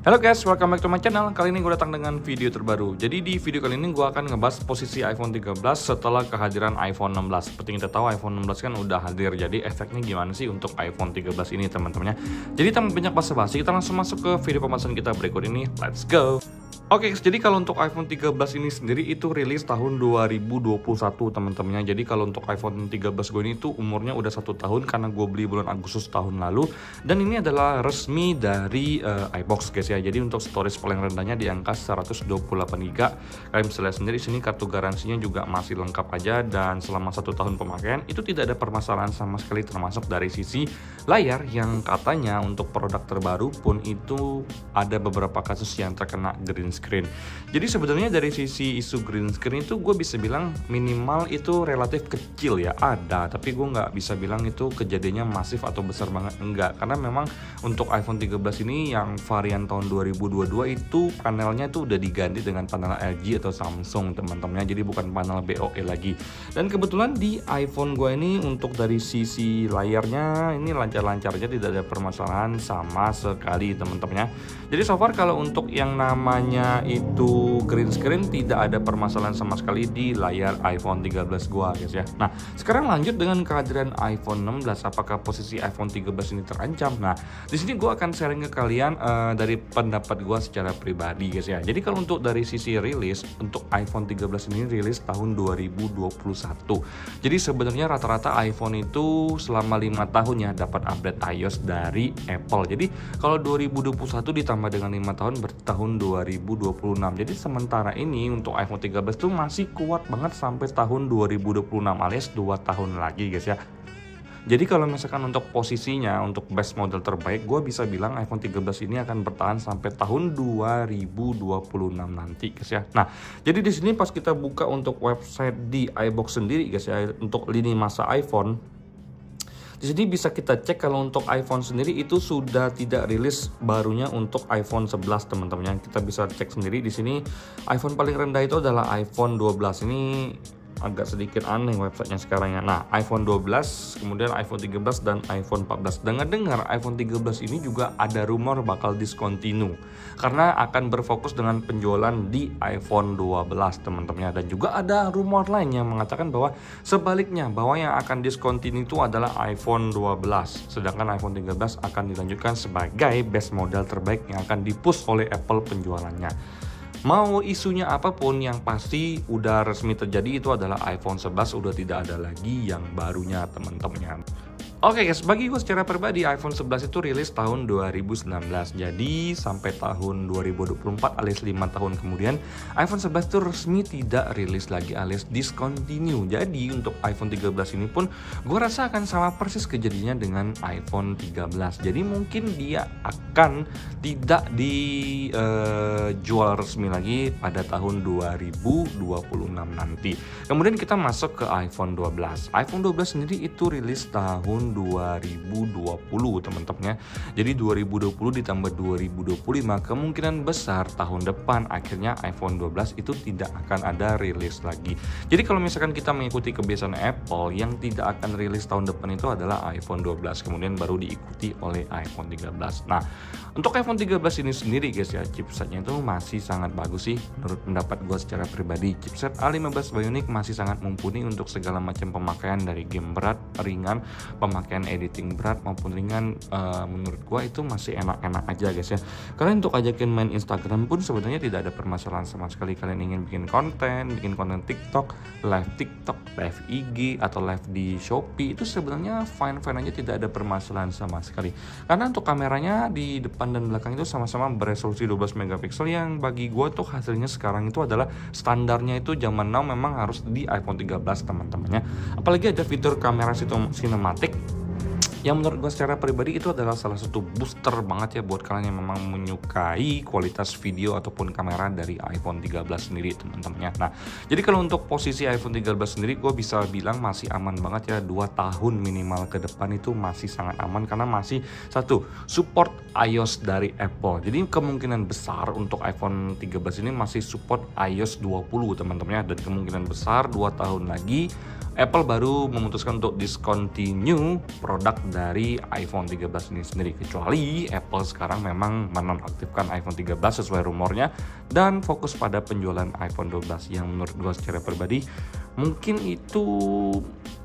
Halo guys, welcome back to my channel. Kali ini gue datang dengan video terbaru. Jadi di video kali ini gue akan ngebahas posisi iPhone 13 setelah kehadiran iPhone 16. Seperti kita tahu iPhone 16 kan udah hadir. Jadi efeknya gimana sih untuk iPhone 13 ini teman-temannya. Jadi tanpa banyak basa-basi, kita langsung masuk ke video pembahasan kita berikut ini. Let's go. Oke, jadi kalau untuk iPhone 13 ini sendiri itu rilis tahun 2021 teman-temannya. Jadi kalau untuk iPhone 13 gue ini tuh umurnya udah 1 tahun karena gue beli bulan Agustus tahun lalu. Dan ini adalah resmi dari iBox guys ya. Jadi untuk storage paling rendahnya di angka 128GB. Kalian bisa lihat sendiri sini kartu garansinya juga masih lengkap aja, dan selama 1 tahun pemakaian itu tidak ada permasalahan sama sekali, termasuk dari sisi layar yang katanya untuk produk terbaru pun itu ada beberapa kasus yang terkena green screen. Jadi sebenarnya dari sisi isu green screen itu gue bisa bilang minimal itu relatif kecil ya, ada, tapi gue nggak bisa bilang itu kejadiannya masif atau besar banget, enggak, karena memang untuk iPhone 13 ini yang varian tahun 2022 itu panelnya tuh udah diganti dengan panel LG atau Samsung teman-temannya, jadi bukan panel BOE lagi. Dan kebetulan di iPhone gue ini untuk dari sisi layarnya ini lancar-lancar aja, tidak ada permasalahan sama sekali teman-temannya. Jadi so far kalau untuk yang namanya itu green screen tidak ada permasalahan sama sekali di layar iPhone 13 gua guys ya. Nah, sekarang lanjut dengan kehadiran iPhone 16, apakah posisi iPhone 13 ini terancam? Nah, di sini gua akan sharing ke kalian dari pendapat gua secara pribadi guys ya. Jadi kalau untuk dari sisi rilis untuk iPhone 13 ini rilis tahun 2021. Jadi sebenarnya rata-rata iPhone itu selama 5 tahun ya dapat update iOS dari Apple. Jadi kalau 2021 ditambah dengan 5 tahun bertahun 2026. Jadi sementara ini untuk iPhone 13 tuh masih kuat banget sampai tahun 2026 alias 2 tahun lagi guys ya. Jadi kalau misalkan untuk posisinya untuk best model terbaik, gue bisa bilang iPhone 13 ini akan bertahan sampai tahun 2026 nanti guys ya. Nah, jadi di sini pas kita buka untuk website di iBox sendiri guys ya, untuk lini masa iPhone, di sini bisa kita cek kalau untuk iPhone sendiri itu sudah tidak rilis barunya untuk iPhone 11 teman-teman. Kita bisa cek sendiri di sini iPhone paling rendah itu adalah iPhone 12. Ini agak sedikit aneh websitenya sekarang ya. Nah, iPhone 12, kemudian iPhone 13 dan iPhone 14. Dengar-dengar iPhone 13 ini juga ada rumor bakal discontinue karena akan berfokus dengan penjualan di iPhone 12 teman-teman. Dan juga ada rumor lain yang mengatakan bahwa sebaliknya, bahwa yang akan discontinue itu adalah iPhone 12, sedangkan iPhone 13 akan dilanjutkan sebagai best model terbaik yang akan dipush oleh Apple penjualannya. Mau isunya apapun, yang pasti udah resmi terjadi itu adalah iPhone 11 udah tidak ada lagi yang barunya teman-teman. Oke guys, bagi gue secara pribadi iPhone 11 itu rilis tahun 2019. Jadi sampai tahun 2024 alias 5 tahun kemudian iPhone 11 itu resmi tidak rilis lagi alias discontinue. Jadi untuk iPhone 13 ini pun gue rasa akan sama persis kejadiannya dengan iPhone 13. Jadi mungkin dia akan tidak dijual resmi lagi pada tahun 2026 nanti. Kemudian kita masuk ke iPhone 12. iPhone 12 sendiri itu rilis tahun 2020 teman-teman ya. Jadi 2020 ditambah 2025 kemungkinan besar tahun depan akhirnya iPhone 12 itu tidak akan ada rilis lagi. Jadi kalau misalkan kita mengikuti kebiasaan Apple, yang tidak akan rilis tahun depan itu adalah iPhone 12, kemudian baru diikuti oleh iPhone 13. Nah, untuk iPhone 13 ini sendiri guys ya, chipsetnya itu masih sangat bagus sih menurut pendapat gue secara pribadi. Chipset A15 Bionic masih sangat mumpuni untuk segala macam pemakaian, dari game berat, ringan, pemakaian editing berat maupun ringan. Menurut gua itu masih enak-enak aja guys ya. Kalian untuk ajakin main Instagram pun sebenarnya tidak ada permasalahan sama sekali. Kalian ingin bikin konten TikTok, live IG atau live di Shopee, itu sebenarnya fine-fine aja, tidak ada permasalahan sama sekali. Karena untuk kameranya di depan dan belakang itu sama-sama beresolusi 12 megapiksel yang bagi gua tuh hasilnya sekarang itu adalah standarnya itu zaman now memang harus di iPhone 13 teman-temannya. Apalagi ada fitur kamera sinematik yang menurut gue secara pribadi itu adalah salah satu booster banget ya buat kalian yang memang menyukai kualitas video ataupun kamera dari iPhone 13 sendiri teman-temannya. Nah, jadi kalau untuk posisi iPhone 13 sendiri gue bisa bilang masih aman banget ya, 2 tahun minimal ke depan itu masih sangat aman karena masih satu support iOS dari Apple. Jadi kemungkinan besar untuk iPhone 13 ini masih support iOS 20 teman-temannya, dan kemungkinan besar 2 tahun lagi Apple baru memutuskan untuk discontinue produk dari iPhone 13 ini sendiri, kecuali Apple sekarang memang menonaktifkan iPhone 13 sesuai rumornya dan fokus pada penjualan iPhone 12 yang menurut gue secara pribadi mungkin itu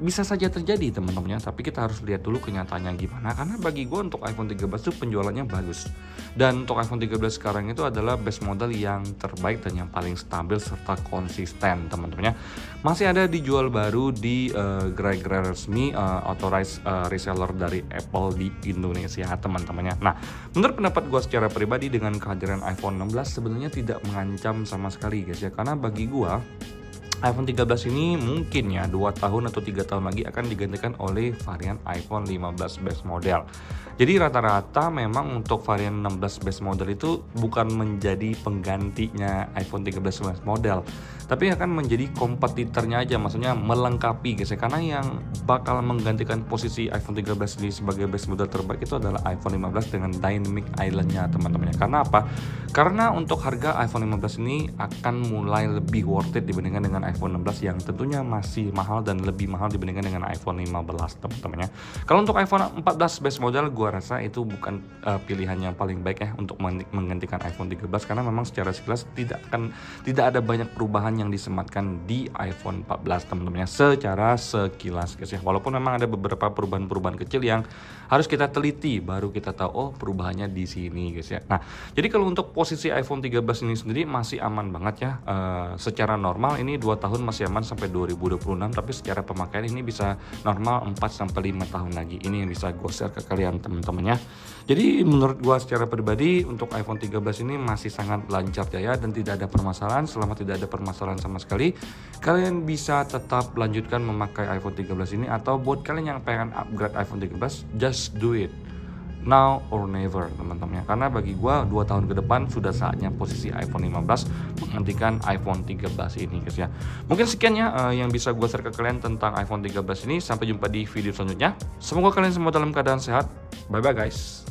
bisa saja terjadi teman-teman ya, tapi kita harus lihat dulu kenyataannya gimana, karena bagi gue untuk iPhone 13 itu penjualannya bagus, dan untuk iPhone 13 sekarang itu adalah base model yang terbaik dan yang paling stabil serta konsisten teman-teman ya. Masih ada dijual baru di gerai-gerai resmi authorized reseller dari Apple di Indonesia teman-teman ya. Nah, menurut pendapat gue secara pribadi dengan kehadiran iPhone 16 sebenarnya tidak mengancam sama sekali guys ya, karena bagi gue iPhone 13 ini mungkin ya 2 tahun atau 3 tahun lagi akan digantikan oleh varian iPhone 15 base model. Jadi rata-rata memang untuk varian 16 base model itu bukan menjadi penggantinya iPhone 13 base model, tapi akan menjadi kompetitornya aja, maksudnya melengkapi guys ya. Karena yang bakal menggantikan posisi iPhone 13 ini sebagai base model terbaik itu adalah iPhone 15 dengan Dynamic Island-nya teman-teman. Karena apa? Karena untuk harga iPhone 15 ini akan mulai lebih worth it dibandingkan dengan iPhone 16 yang tentunya masih mahal dan lebih mahal dibandingkan dengan iPhone 15 teman-teman ya. Kalau untuk iPhone 14 base model gue rasa itu bukan pilihan yang paling baik ya untuk menggantikan iPhone 13, karena memang secara sekilas tidak ada banyak perubahan yang disematkan di iPhone 14 teman-teman ya, secara sekilas guys ya. Walaupun memang ada beberapa perubahan-perubahan kecil yang harus kita teliti baru kita tahu oh perubahannya di sini guys ya. Nah, jadi kalau untuk posisi iPhone 13 ini sendiri masih aman banget ya. Secara normal ini 2 tahun masih aman sampai 2026, tapi secara pemakaian ini bisa normal 4-5 tahun lagi. Ini yang bisa gue share ke kalian teman-teman ya. Jadi menurut gue secara pribadi untuk iPhone 13 ini masih sangat lancar jaya dan tidak ada permasalahan. Selama tidak ada permasalahan sama sekali, kalian bisa tetap lanjutkan memakai iPhone 13 ini, atau buat kalian yang pengen upgrade iPhone 13, just do it now or never teman-teman ya. Karena bagi gua 2 tahun ke depan sudah saatnya posisi iPhone 15 menggantikan iPhone 13 ini guys ya. Mungkin sekian ya yang bisa gua share ke kalian tentang iPhone 13 ini. Sampai jumpa di video selanjutnya. Semoga kalian semua dalam keadaan sehat. Bye bye guys.